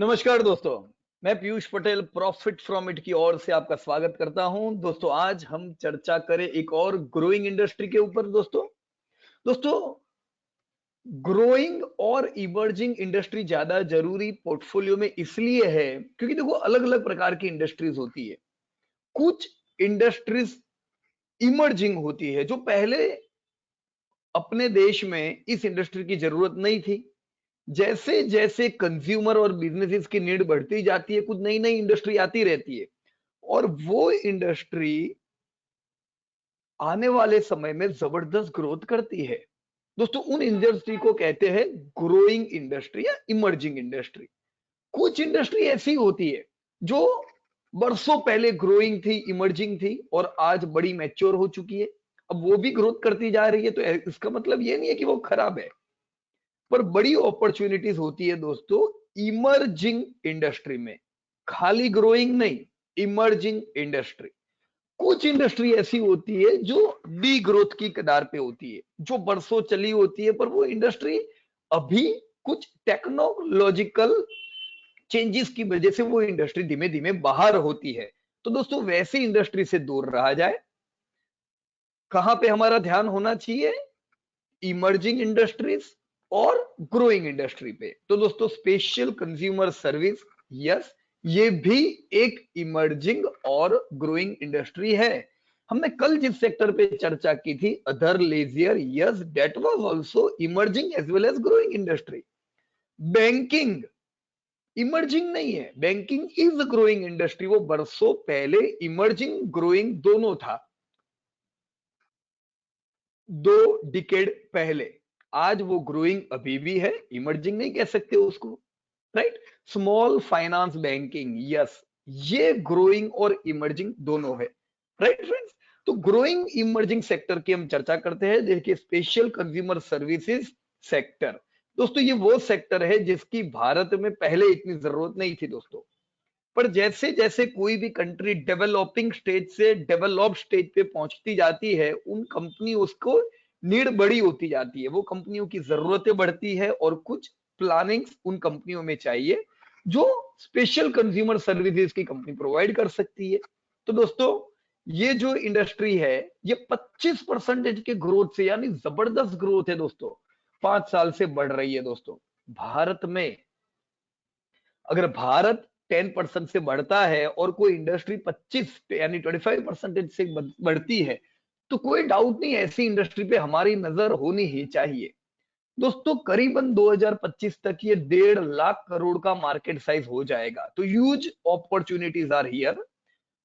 नमस्कार दोस्तों। मैं Piyush Patel profit from it की ओर से आपका स्वागत करता हूं। दोस्तों आज हम चर्चा करें एक और ग्रोइंग इंडस्ट्री के ऊपर। दोस्तों ग्रोइंग और इमर्जिंग इंडस्ट्री ज्यादा जरूरी पोर्टफोलियो में इसलिए है क्योंकि देखो अलग अलग प्रकार की इंडस्ट्रीज होती है। कुछ इंडस्ट्रीज इमर्जिंग होती है जो पहले अपने देश में इस इंडस्ट्री की जरूरत नहीं थी। जैसे जैसे कंज्यूमर और बिजनेसेस की नीड बढ़ती जाती है, कुछ नई नई इंडस्ट्री आती रहती है और वो इंडस्ट्री आने वाले समय में जबरदस्त ग्रोथ करती है। दोस्तों उन इंडस्ट्री को कहते हैं ग्रोइंग इंडस्ट्री या इमर्जिंग इंडस्ट्री। कुछ इंडस्ट्री ऐसी होती है जो बरसों पहले ग्रोइंग थी, इमर्जिंग थी और आज बड़ी मैच्योर हो चुकी है। अब वो भी ग्रोथ करती जा रही है, तो इसका मतलब ये नहीं है कि वो खराब है, पर बड़ी अपॉर्चुनिटीज होती है दोस्तों इमर्जिंग इंडस्ट्री में। खाली ग्रोइंग नहीं, इमर्जिंग इंडस्ट्री। कुछ इंडस्ट्री ऐसी होती है जो डी ग्रोथ की कगार पे होती है, जो बरसों चली होती है, पर वो इंडस्ट्री अभी कुछ टेक्नोलॉजिकल चेंजेस की वजह से वो इंडस्ट्री धीमे धीमे बाहर होती है। तो दोस्तों वैसी इंडस्ट्री से दूर रहा जाए। कहां पे हमारा ध्यान होना चाहिए? इमर्जिंग इंडस्ट्रीज और ग्रोइंग इंडस्ट्री पे। तो दोस्तों स्पेशल कंज्यूमर सर्विस, यस, ये भी एक इमर्जिंग और ग्रोइंग इंडस्ट्री है। हमने कल जिस सेक्टर पे चर्चा की थी other leisure, yes that was also emerging as well as growing industry. Banking emerging नहीं है, बैंकिंग इज ग्रोइंग इंडस्ट्री। वो बरसों पहले इमर्जिंग ग्रोइंग दोनों था, 2 डिकेड पहले। आज वो ग्रोइंग अभी भी है, इमर्जिंग नहीं कह सकते उसको, right. Small finance banking, yes, ये ग्रोइंग और इमर्जिंग दोनों है, राइट फ्रेंड्स। तो ग्रोइंग इमर्जिंग सेक्टर की हम चर्चा करते हैं। देखिए स्पेशल कंज्यूमर सर्विसेज सेक्टर, दोस्तों ये वो सेक्टर है जिसकी भारत में पहले इतनी जरूरत नहीं थी दोस्तों, पर जैसे जैसे कोई भी कंट्री डेवलपिंग स्टेज से डेवलप स्टेज पे पहुंचती जाती है, उन कंपनी उसको नीड बड़ी होती जाती है, वो कंपनियों की जरूरतें बढ़ती है और कुछ प्लानिंग्स उन कंपनियों में चाहिए जो स्पेशल कंज्यूमर सर्विसेज की कंपनी प्रोवाइड कर सकती है। तो दोस्तों ये जो इंडस्ट्री है ये 25% के ग्रोथ से, यानी जबरदस्त ग्रोथ है दोस्तों, 5 साल से बढ़ रही है दोस्तों। भारत में अगर भारत 10% से बढ़ता है और कोई इंडस्ट्री 25 यानी 25% से बढ़ती है, तो कोई डाउट नहीं ऐसी इंडस्ट्री पे हमारी नजर होनी ही चाहिए। दोस्तों करीबन 2025 तक ये 1.5 लाख करोड़ का मार्केट साइज हो जाएगा। तो huge opportunities are here.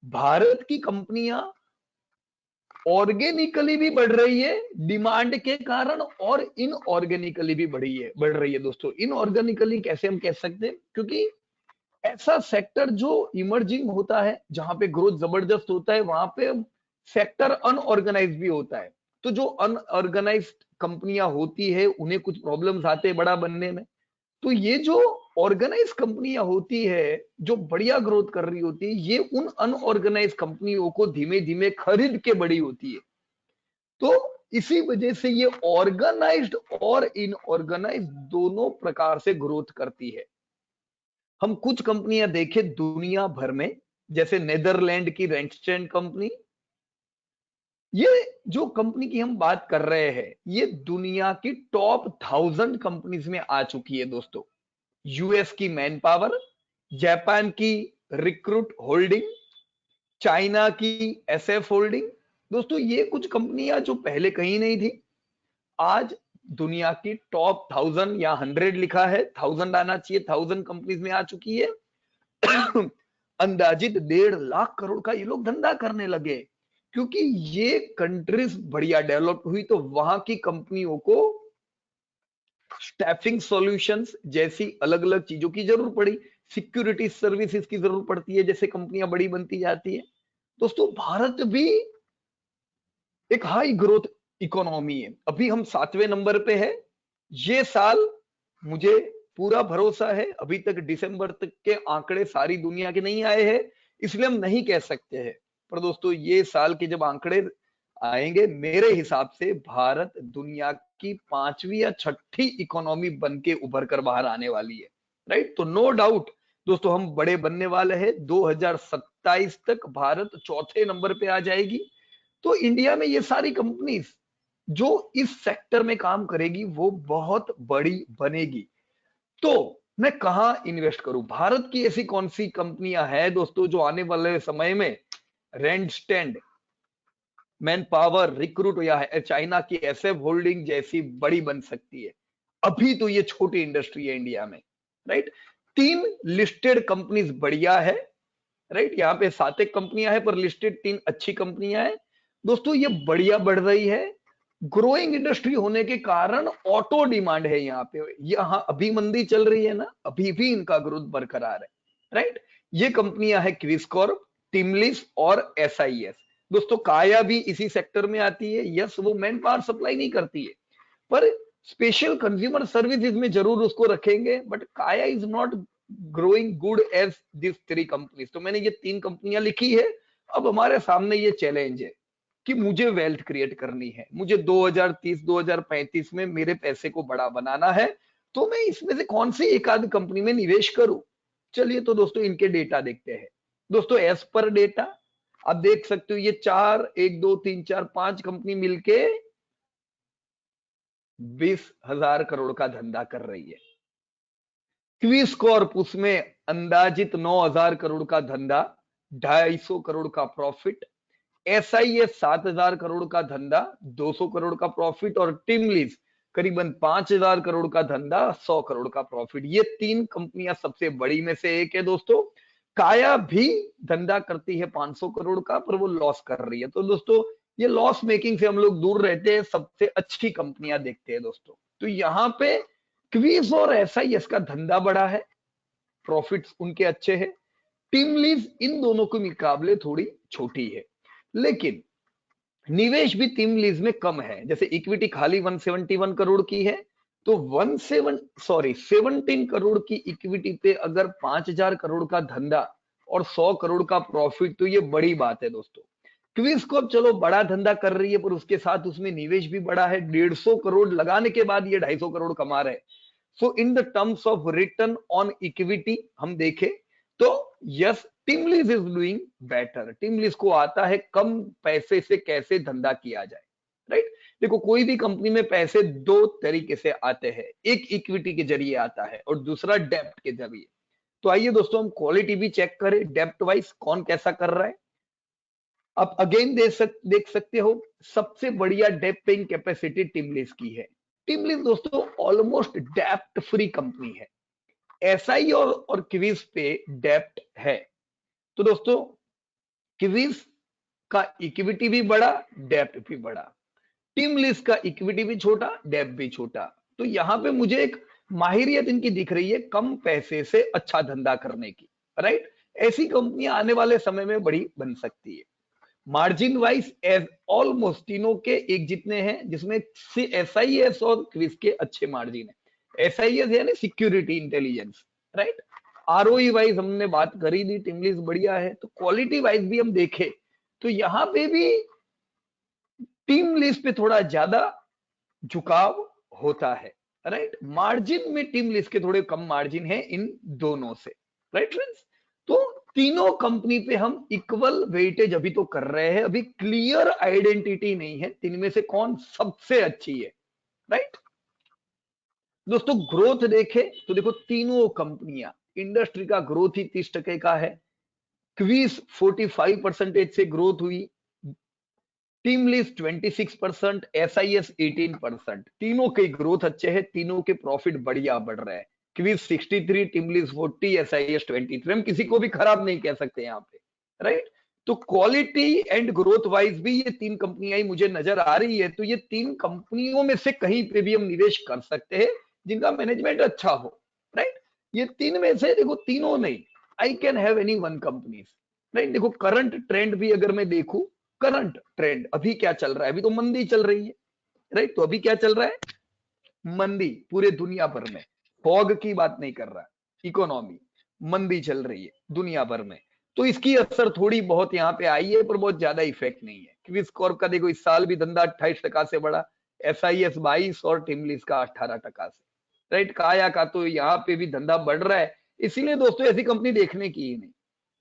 Bharat की कंपनियां ऑर्गेनिकली भी बढ़ रही है डिमांड के कारण, और इनऑर्गेनिकली भी बढ़ रही है दोस्तों। इनऑर्गेनिकली कैसे हम कह सकते हैं? क्योंकि ऐसा सेक्टर जो इमर्जिंग होता है, जहां पे ग्रोथ जबरदस्त होता है, वहां पे सेक्टर अनऑर्गेनाइज भी होता है। तो जो अनऑर्गेनाइज्ड कंपनियां होती है उन्हें कुछ प्रॉब्लम्स आते हैं बड़ा बनने में। तो ये जो ऑर्गेनाइज कंपनियां होती है जो बढ़िया ग्रोथ कर रही होती है, ये उन अनऑर्गेनाइज कंपनियों को धीमे धीमे खरीद के बड़ी होती है। तो इसी वजह से ये ऑर्गेनाइज्ड और इनऑर्गेनाइज्ड दोनों प्रकार से ग्रोथ करती है। हम कुछ कंपनियां देखें दुनिया भर में, जैसे नेदरलैंड की रेंटस्टेन कंपनी, ये जो कंपनी की हम बात कर रहे हैं ये दुनिया की टॉप 1000 कंपनीज में आ चुकी है दोस्तों। यूएस की मैन पावर, जापान की रिक्रूट होल्डिंग, चाइना की एसएफ होल्डिंग। दोस्तों ये कुछ कंपनियां जो पहले कहीं नहीं थी, आज दुनिया की टॉप 1000 या 100 लिखा है, 1000 आना चाहिए, 1000 कंपनीज में आ चुकी है। अंदाजित 1.5 लाख करोड़ का ये लोग धंधा करने लगे, क्योंकि ये कंट्रीज बढ़िया डेवलप हुई तो वहां की कंपनियों को स्टैफिंग सॉल्यूशंस जैसी अलग अलग चीजों की जरूरत पड़ी, सिक्योरिटी सर्विसेज की जरूरत पड़ती है, जैसे कंपनियां बड़ी बनती जाती है। दोस्तों भारत भी एक हाई ग्रोथ इकोनॉमी है, अभी हम 7वें नंबर पे है। ये साल मुझे पूरा भरोसा है, अभी तक दिसंबर तक के आंकड़े सारी दुनिया के नहीं आए हैं, इसलिए हम नहीं कह सकते हैं। पर दोस्तों ये साल के जब आंकड़े आएंगे, मेरे हिसाब से भारत दुनिया की 5वीं या 6ठी इकोनॉमी बन के उभर कर बाहर आने वाली है, राइट। तो नो डाउट दोस्तों हम बड़े बनने वाले हैं, 2027 तक भारत चौथे नंबर पे आ जाएगी। तो इंडिया में ये सारी कंपनीज जो इस सेक्टर में काम करेगी वो बहुत बड़ी बनेगी। तो मैं कहाँ इन्वेस्ट करूं? भारत की ऐसी कौन सी कंपनियां हैं दोस्तों जो आने वाले समय में rent stand, man power, recruit या चाइना की एसएफ होल्डिंग जैसी बड़ी बन सकती है? अभी तो ये छोटी इंडस्ट्री है इंडिया में, राइट। 3 लिस्टेड कंपनीज बढ़िया है, राइट। यहाँ पे 7 एक कंपनियां हैं पर लिस्टेड 3 अच्छी कंपनियां हैं। दोस्तों ये बढ़िया बढ़ रही है, ग्रोइंग इंडस्ट्री होने के कारण ऑटो डिमांड है यहाँ पे। यहाँ अभी मंदी चल रही है ना, अभी भी इनका ग्रोथ बरकरार है, राइट। ये कंपनियां है क्विस्कॉर्प, टिमलिस और एसआईएस। दोस्तों काया भी इसी सेक्टर में आती है। यस, वो मैन पावर सप्लाई नहीं करती है पर स्पेशल कंज्यूमर सर्विसेज में जरूर उसको रखेंगे, but Kaya is not growing good as this 3 companies. तो मैंने ये 3 कंपनियां लिखी है। अब हमारे सामने ये चैलेंज है कि मुझे वेल्थ क्रिएट करनी है, मुझे 2030 2035 में मेरे पैसे को बड़ा बनाना है। तो मैं इसमें से कौन सी एक आध कंपनी में निवेश करूं? चलिए तो दोस्तों इनके डेटा देखते हैं। दोस्तों एज पर डेटा आप देख सकते हो, ये 4 1 2 3 4 5 कंपनी मिलके 20,000 करोड़ का धंधा कर रही है। क्विस्कॉर्प उसमें अंदाजित 9,000 करोड़ का धंधा, 250 करोड़ का प्रॉफिट। एसआईएस 7,000 करोड़ का धंधा, 200 करोड़ का प्रॉफिट। और टिमलीज करीबन 5,000 करोड़ का धंधा, 100 करोड़ का प्रॉफिट। ये 3 कंपनियां सबसे बड़ी में से एक है दोस्तों। काया भी धंधा करती है 500 करोड़ का, पर वो लॉस कर रही है। तो दोस्तों ये लॉस मेकिंग से हम लोग दूर रहते हैं, सबसे अच्छी कंपनियां देखते हैं दोस्तों। तो यहाँ पे क्विज और एसआईएस का धंधा बड़ा है, प्रॉफिट्स उनके अच्छे हैं। टिमलीज इन दोनों के मुकाबले थोड़ी छोटी है, लेकिन निवेश भी टीम लीज में कम है। जैसे इक्विटी खाली 171 करोड़ की है, तो 17 करोड़ की इक्विटी पे अगर 5,000 करोड़ का धंधा और 100 करोड़ का प्रॉफिट, तो ये बड़ी बात है दोस्तों। क्विस्कॉर्प चलो बड़ा धंधा कर रही है, पर उसके साथ उसमें निवेश भी बड़ा है। 150 करोड़ लगाने के बाद ये 250 करोड़ कमा रहे हैं। So in the terms of return on equity हम देखें तो yes, TeamLease is doing better. TeamLease को आता है कम पैसे से कैसे धंधा किया जाए, राइट। देखो कोई भी कंपनी में पैसे 2 तरीके से आते हैं, एक इक्विटी के जरिए आता है और दूसरा डेप्ट के जरिए। तो आइए दोस्तों हम क्वालिटी भी चेक करें, डेप्ट वाइज कौन कैसा कर रहा है। आप अगेन देख सकते हो, सबसे बढ़िया डेप्ट पेइंग कैपेसिटी टिमलीज की है। टिमलीज दोस्तों ऑलमोस्ट डेप्ट फ्री कंपनी है। एसआई और क्विज पे डेप्ट है। तो दोस्तों क्विज का इक्विटी भी बड़ा, डेप्ट भी बड़ा। टिमलीज का इक्विटी भी छोटा, डेप्ट भी छोटा। तो यहां पे मुझे एक माहिरियत इनकी दिख रही है कम पैसे से अच्छा धंधा करने की, राइट। ऐसी कंपनियां आने वाले समय में बड़ी बन सकती है। मार्जिन वाइज एज ऑलमोस्ट तीनों के एक जितने हैं, जिसमें एसआईएस और क्विज के अच्छे मार्जिन है। एसआईएस यानी security intelligence, right. ROE wise हमने बात करी दी, टिमलीज बढ़िया है। तो क्वालिटी वाइज भी हम देखें तो यहाँ पे भी टीम लिस्ट पे थोड़ा ज्यादा झुकाव होता है, राइट। मार्जिन में टीम लिस्ट के थोड़े कम मार्जिन है इन दोनों से, राइट फ्रेंड्स। तो तीनों कंपनी पे हम इक्वल वेटेज अभी तो कर रहे हैं, अभी क्लियर आइडेंटिटी नहीं है तीन में से कौन सबसे अच्छी है, राइट। दोस्तों ग्रोथ देखे तो देखो तीनों कंपनियां, इंडस्ट्री का ग्रोथ ही 30% का है। क्वीज 45% से ग्रोथ हुई, टीम लिस्ट 26%, एसआईएस 18%। तीनों के ग्रोथ अच्छे हैं, तीनों के प्रॉफिट बढ़िया बढ़ रहे हैं। Quiz 63, team list 40, SIS 23। हम किसी को भी खराब नहीं कह सकते यहाँ पे, राइट। तो क्वालिटी एंड ग्रोथ वाइज भी ये 3 कंपनियां ही मुझे नजर आ रही है। तो ये 3 कंपनियों में से कहीं पे भी हम निवेश कर सकते हैं जिनका मैनेजमेंट अच्छा हो, राइट। ये 3 में से देखो तीनों नहीं, I can have any one companies, right. देखो करंट ट्रेंड भी अगर मैं देखूं, करंट ट्रेंड अभी क्या चल रहा है, अभी तो मंदी चल रही है, राइट। तो अभी क्या चल रहा है, मंदी पूरे दुनिया भर में। फॉग की बात नहीं कर रहा, इकोनॉमी मंदी चल रही है दुनिया भर में। तो इसकी असर थोड़ी बहुत यहाँ पे आई है, पर बहुत ज्यादा इफेक्ट नहीं है। क्विस्कॉर्प का देखो इस साल भी धंधा 28% से बढ़ा, एसआईएस 22 और टिमलीज का 18% से, राइट। काया का तो यहाँ पे भी धंधा बढ़ रहा है, इसीलिए दोस्तों ऐसी कंपनी देखने की ही नहीं,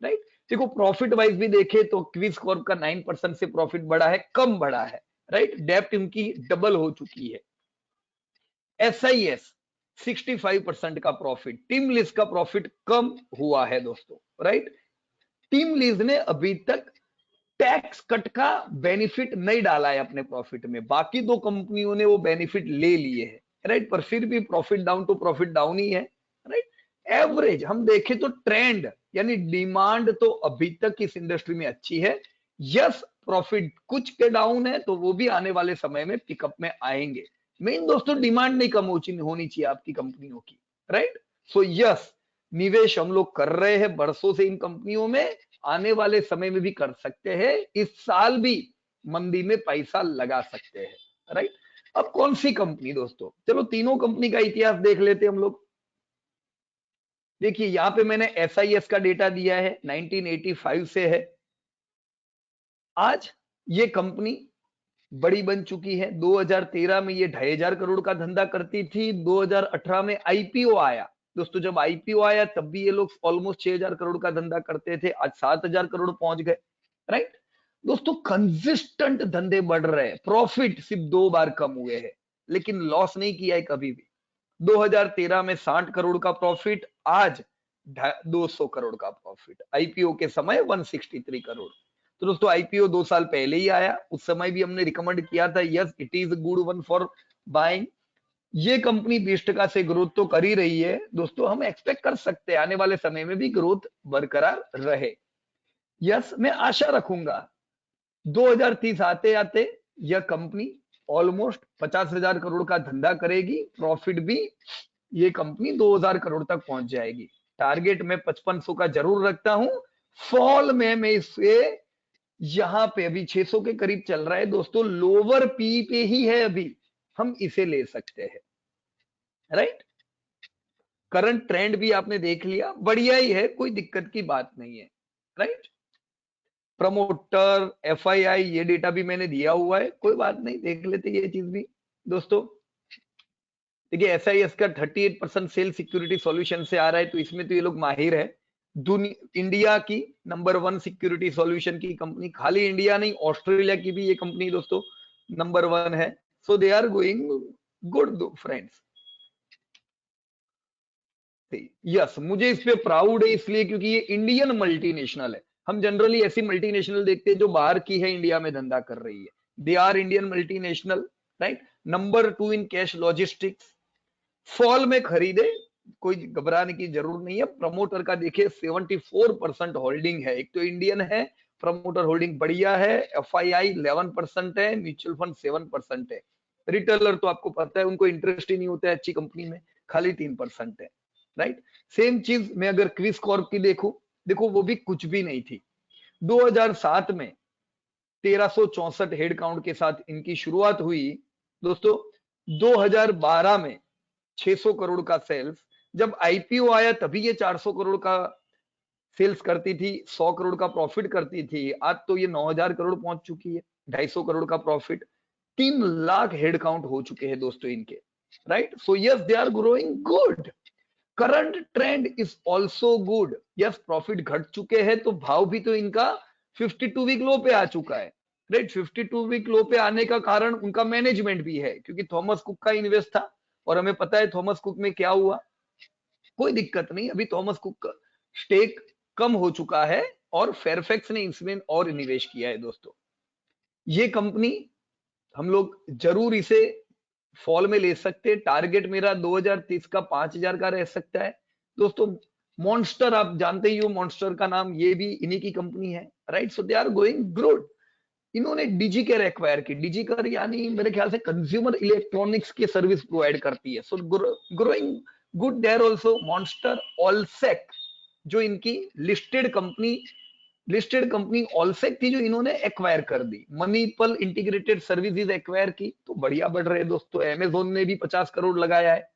राइट। देखो प्रॉफिट वाइज भी देखे तो क्विज कॉर्प का 9% से प्रॉफिट बढ़ा है, कम बढ़ा है, राइट। डेप्ट इनकी डबल हो चुकी है। SIS 65% का प्रॉफिट, टीम लीज का प्रॉफिट कम हुआ है दोस्तों, राइट। टीम लीज ने अभी तक टैक्स कट का बेनिफिट नहीं डाला है अपने प्रॉफिट में, बाकी दो कंपनियों ने वो बेनिफिट ले लिए हैं, राइट। पर फिर भी प्रॉफिट डाउन तो प्रॉफिट डाउन ही है, राइट। एवरेज हम देखें तो ट्रेंड यानी डिमांड तो अभी तक इस इंडस्ट्री में अच्छी है। यस प्रॉफिट कुछ के डाउन है तो वो भी आने वाले समय में पिकअप में आएंगे। मेन दोस्तों डिमांड नहीं कम होनी चाहिए आपकी कंपनियों की, राइट। सो यस निवेश हम लोग कर रहे हैं बरसों से इन कंपनियों में, आने वाले समय में भी कर सकते हैं, इस साल भी मंदी में पैसा लगा सकते हैं, राइट। अब कौन सी कंपनी दोस्तों, चलो तीनों कंपनी का इतिहास देख लेते हैं हम लोग। देखिए यहां पे मैंने SIS का डेटा दिया है, 1985 से है। आज ये कंपनी बड़ी बन चुकी है। 2013 में ये 2,500 करोड़ का धंधा करती थी। 2018 में IPO आया दोस्तों, जब IPO आया तब भी ये लोग ऑलमोस्ट 6,000 करोड़ का धंधा करते थे, आज 7,000 करोड़ पहुंच गए, राइट। दोस्तों कंसिस्टेंट धंधे बढ़ रहे हैं, प्रॉफिट सिर्फ 2 बार कम हुए हैं लेकिन लॉस नहीं किया है कभी भी। 2013 में 60 करोड़ का प्रॉफिट, आज 200 करोड़ का प्रॉफिट, IPO के समय 163 करोड़। तो दोस्तों IPO 2 साल पहले ही आया, उस समय भी हमने रिकमेंड किया था, yes it is good one for buying. ये कंपनी 20% से ग्रोथ तो कर ही रही है दोस्तों, हम एक्सपेक्ट कर सकते हैं आने वाले समय में भी ग्रोथ बरकरार रहे। यस मैं आशा रखूंगा 2030 आते आते यह कंपनी ऑलमोस्ट 50,000 करोड़ का धंधा करेगी, प्रॉफिट भी ये कंपनी 2,000 करोड़ तक पहुंच जाएगी। टारगेट में 5500 का जरूर रखता हूं। फॉल में मैं इसे यहां पे अभी 600 के करीब चल रहा है दोस्तों, लोअर पी पे ही है अभी, हम इसे ले सकते हैं, राइट। करंट ट्रेंड भी आपने देख लिया, बढ़िया ही है, कोई दिक्कत की बात नहीं है, राइट। प्रमोटर FII ये डेटा भी मैंने दिया हुआ है, कोई बात नहीं, देख लेते ये चीज भी दोस्तों। देखिए SIS का 38% सेल सिक्योरिटी सॉल्यूशन से आ रहा है, तो इसमें तो ये लोग माहिर है। इंडिया की नंबर 1 सिक्योरिटी सॉल्यूशन की कंपनी, खाली इंडिया नहीं ऑस्ट्रेलिया की भी ये कंपनी दोस्तों नंबर 1 है। So they are going good friends. Yes मुझे इस पे प्राउड है इसलिए क्योंकि ये इंडियन मल्टीनेशनल है। हम जनरली ऐसी मल्टीनेशनल देखते हैं जो बाहर की है, इंडिया में धंधा कर रही है। They are Indian multinational, right. Number 2 in cash logistics. Fall में खरीदे, कोई घबराने की जरूरत नहीं है। प्रमोटर का देखिए 74% होल्डिंग है, एक तो इंडियन है, प्रमोटर होल्डिंग बढ़िया है। FII 11% है, म्यूचुअल फंड 7% है। रिटेलर तो आपको पता है उनको इंटरेस्ट ही नहीं होता है अच्छी कंपनी में, खाली 3% है, राइट। सेम चीज मैं अगर क्विज कॉर्प की देखूं, देखो वो भी कुछ भी नहीं थी। 2007 में 1364 हेड काउंट के साथ इनकी शुरुआत हुई दोस्तों। 2012 में 600 करोड़ का सेल्स, जब IPO आया तभी ये 400 करोड़ का सेल्स करती थी, 100 करोड़ का प्रॉफिट करती थी, आज तो ये 9,000 करोड़ पहुंच चुकी है, 250 करोड़ का प्रॉफिट, 3 लाख हेड काउंट हो चुके हैं दोस्तों इनके, right. So yes they are growing good, current trend is also good. Yes profit घट चुके हैं तो भाव भी तो इनका 52 वीक लो पे आ चुका है, राइट। 52 वीक लो पे आने का कारण उनका मैनेजमेंट भी है, क्योंकि थॉमस कुक का इन्वेस्ट था और हमें पता है थॉमस कुक में क्या हुआ। कोई दिक्कत नहीं, अभी थॉमस कुक का स्टेक कम हो चुका है और फेयरफैक्स ने इसमें और निवेश किया है दोस्तों। ये कंपनी हम लोग जरूर इसे फॉल में ले सकते हैं। टारगेट मेरा 2030 का 5,000 का रह सकता है दोस्तों। मॉन्स्टर आप जानते ही हो, मॉन्स्टर का नाम, ये भी इन्हीं की कंपनी है, right. So they are going good. इन्होंने डिजीकेयर एक्वायर की, डिजीकेयर यानी मेरे ख्याल से कंज्यूमर इलेक्ट्रॉनिक्स की सर्विस प्रोवाइड करती है। So growing good there also. Monster Allsec जो इनकी लिस्टेड कंपनी ऑलसेक थी, जो इन्होंने एक्वायर कर दी, मनीपल इंटीग्रेटेड सर्विसेज एक्वायर की, तो बढ़िया बढ़ रहे दोस्तों। अमेजोन ने भी 50 करोड़ लगाया है,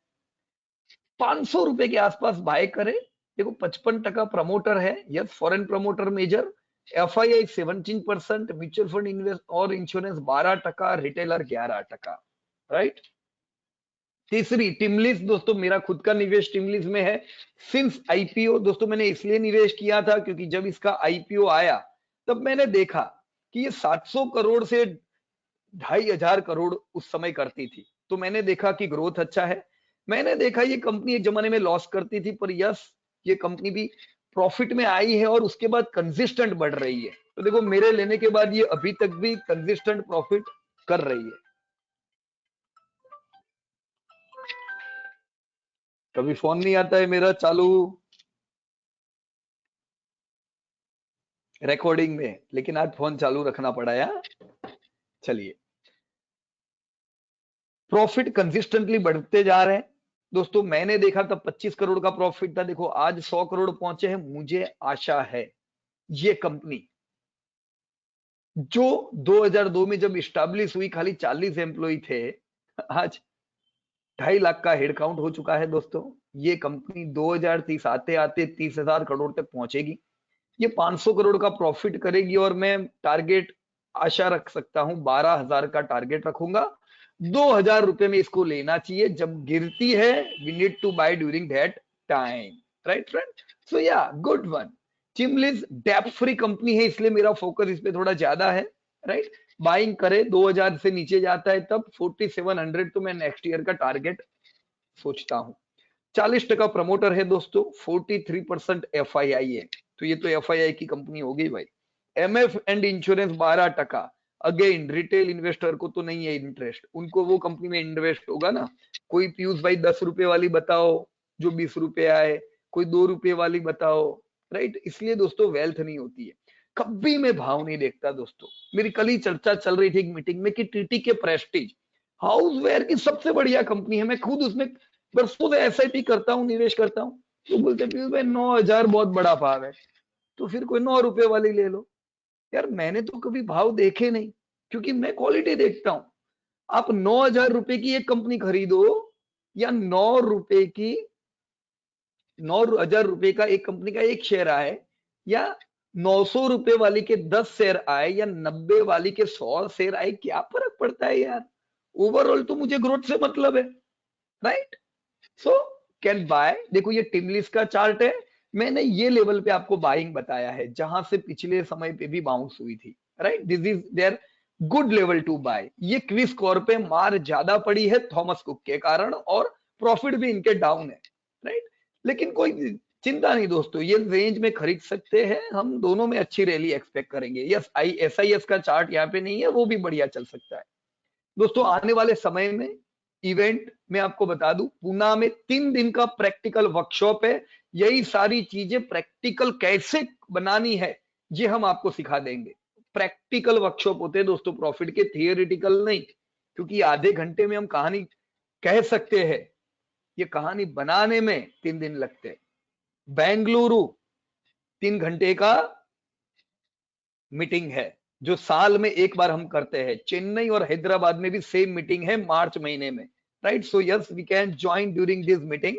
500 रुपए के आसपास बाय करे। देखो 55% प्रमोटर है, yes foreign promoter major. FII 17%, mutual fund invest और इंश्योरेंस 12%, रिटेलर 11%, राइट। तीसरी टिमलिस, दोस्तों मेरा खुद का निवेश टिमलिस में है सिंस आईपीओ। दोस्तों मैंने इसलिए निवेश किया था क्योंकि जब इसका आईपीओ आया तब मैंने देखा कि ये 700 करोड़ से 2,500 करोड़ उस समय करती थी, तो मैंने देखा कि ग्रोथ अच्छा है। मैंने देखा ये कंपनी एक जमाने में लॉस करती थी, पर यस ये कंपनी भी प्रॉफिट में आई है और उसके बाद कंसिस्टेंट बढ़ रही है। तो देखो मेरे लेने के बाद ये अभी तक भी कंसिस्टेंट प्रॉफिट कर रही है। कभी फोन नहीं आता है मेरा चालू रिकॉर्डिंग में, लेकिन आज फोन चालू रखना पड़ा यार। चलिए, प्रॉफिट कंसिस्टेंटली बढ़ते जा रहे हैं। दोस्तों मैंने देखा तब 25 करोड़ का प्रॉफिट था, देखो आज 100 करोड़ पहुंचे हैं। मुझे आशा है ये कंपनी जो 2002 में जब स्टैब्लिश हुई खाली 40 एम्प्लॉय थे, आज 2.5 लाख का हेड काउंट हो चुका है। दोस्तों ये कंपनी 2030 आते आते 30,000 करोड़ तक पहुंचेगी। ये 500 करोड़ का प्रॉफिट करेगी और मैं टारगेट आशा रख सकता हूं 12,000 का टारगेट रखूंगा। 2,000 रुपए में इसको लेना चाहिए। जब गिरती है we need to buy during that time, right friend. So या गुड वन। चिमलिस डेप फ्री कंपनी है, इसलिए मेरा फोकस इस पे थोड़ा ज्यादा है, राइट। बाइंग करे 2,000 से नीचे जाता है तब 4700 तो मैं नेक्स्ट ईयर का टारगेट सोचता हूं। 40% प्रमोटर है दोस्तों, 43% FII है, तो ये तो FII की कंपनी हो गई भाई। MF and insurance 12%। Again retail investor को तो नहीं है इंटरेस्ट, उनको वो कंपनी में इन्वेस्ट होगा ना। कोई पीयूष भाई 10 रुपए वाली बताओ जो 20 रुपए आए, कोई 2 रुपए वाली बताओ, राइट। इसलिए दोस्तों वेल्थ नहीं होती है। कभी मैं भाव नहीं देखता दोस्तों। मेरी कल ही चर्चा चल रही थी एक मीटिंग में कि टीटी के प्रेस्टीज हाउसवेयर की सबसे बढ़िया कंपनी है, मैं खुद उसमें बरसों से SIP करता हूँ, निवेश करता हूँ। तो बोलते पीयूष भाई 9,000 बहुत बड़ा भाव है, तो फिर कोई 9 रुपए वाली ले लो। यार मैंने तो कभी भाव देखे नहीं, क्योंकि मैं क्वालिटी देखता हूं। आप 9,000 रुपए की एक कंपनी खरीदो या 9,000 रुपए का एक कंपनी का एक शेयर आए, या 900 रुपए वाली के 10 शेयर आए, या 90 वाली के 100 शेयर आए, क्या फर्क पड़ता है यार। ओवरऑल तो मुझे ग्रोथ से मतलब है, राइट। So can buy. देखो ये टिमलिस का चार्ट है, मैंने ये लेवल पे आपको बाइंग बताया है जहां से पिछले समय पे भी बाउंस हुई थी, right. This is their good level to buy. ये क्विज स्कोर पे मार ज्यादा पड़ी है थॉमस कुक के कारण, और प्रॉफिट भी इनके डाउन है, राइट। लेकिन कोई चिंता नहीं दोस्तों, ये रेंज में खरीद सकते हैं हम। दोनों में अच्छी रैली एक्सपेक्ट करेंगे। यस SIS का चार्ट यहाँ पे नहीं है, वो भी बढ़िया चल सकता है दोस्तों। आने वाले समय में इवेंट में आपको बता दूं, पूना में 3 दिन का प्रैक्टिकल वर्कशॉप है। यही सारी चीजें प्रैक्टिकल कैसे बनानी है ये हम आपको सिखा देंगे। प्रैक्टिकल वर्कशॉप होते हैं दोस्तों प्रॉफिट के, थियोरिटिकल नहीं। क्योंकि आधे घंटे में हम कहानी कह सकते हैं, ये कहानी बनाने में 3 दिन लगते हैं। बेंगलुरु 3 घंटे का मीटिंग है जो साल में एक बार हम करते हैं। चेन्नई और हैदराबाद में भी सेम मीटिंग है मार्च महीने में, right. So yes we can join during this meeting.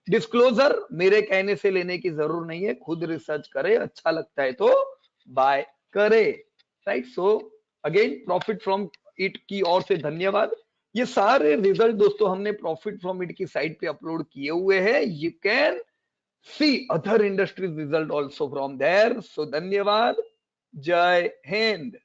Disclosure मेरे कहने से लेने की जरूरत नहीं है, खुद रिसर्च करे, अच्छा लगता है तो बाय करे, right. So again profit from it की ओर से धन्यवाद। ये सारे रिजल्ट दोस्तों हमने प्रॉफिट फ्रॉम इट की साइट पे अपलोड किए हुए हैं। You can see other industries result also from there. So धन्यवाद, जय हिंद।